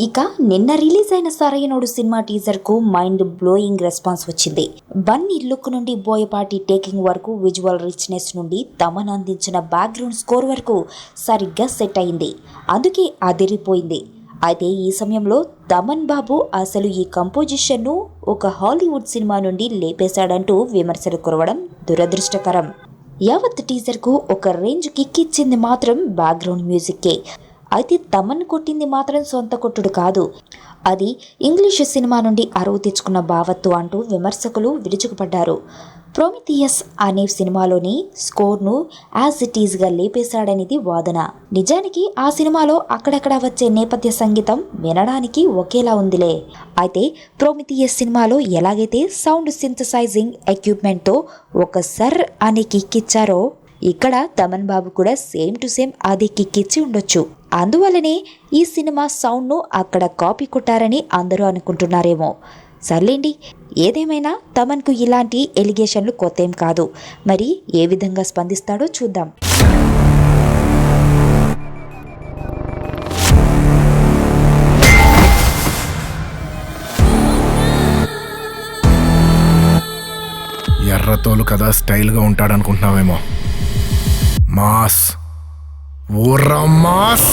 ఇక నిన్న రిలీజ్ అయిన సరైనోడు సినిమా టీజర్ కు మైండ్ బ్లోయింగ్ రెస్పాన్స్ వచ్చింది. బన్నీ లుక్ నుండి బోయపాటి టేకింగ్ వరకు, విజువల్ రిచ్నెస్ నుండి తమన్ అందించిన బ్యాక్గ్రౌండ్ స్కోర్ వరకు సరిగ్గా సెట్ అయింది. అందుకే అదిరిపోయింది. అయితే ఈ సమయంలో తమన్ బాబు అసలు ఈ కంపోజిషన్ను ఒక హాలీవుడ్ సినిమా నుండి లేపేశాడంటూ విమర్శలు కురవడం దురదృష్టకరం. యావత్ టీజర్కు ఒక రేంజ్ కిక్ ఇచ్చింది మాత్రం బ్యాక్గ్రౌండ్ మ్యూజిక్కే. అయితే తమన్ కొట్టింది మాత్రం సొంత కొట్టుడు కాదు, అది ఇంగ్లీషు సినిమా నుండి అరువు తెచ్చుకున్న భావత్తు అంటూ విమర్శకులు విరుచుకుపడ్డారు. ప్రొమిథియస్ అనే సినిమాలోని స్కోర్ను యాజ్ ఇట్ ఈజ్గా లేపేశాడనేది వాదన. నిజానికి ఆ సినిమాలో అక్కడక్కడ వచ్చే నేపథ్య సంగీతం వినడానికి ఒకేలా ఉందిలే. అయితే ప్రొమిథియస్ సినిమాలో ఎలాగైతే సౌండ్ సింథసైజింగ్ ఎక్విప్మెంట్తో ఒక సర్ అనే కిక్ ఇచ్చారో, ఇక్కడ తమన్ బాబు కూడా సేమ్ టు సేమ్ అదే కిక్ ఇచ్చి ఉండొచ్చు. అందువల్లనే ఈ సినిమా సౌండ్ను అక్కడ కాపీ కొట్టారని అందరూ అనుకుంటున్నారేమో. సర్లేండి, ఏదేమైనా తమన్కు ఇలాంటి ఎలిగేషన్లు కొత్తేం కాదు. మరి ఏ విధంగా స్పందిస్తాడో చూద్దాం. ఎర్రతోలు కదా స్టైల్గా ఉంటాడనుకుంటున్నావేమో. Mass ఊర్రా mass.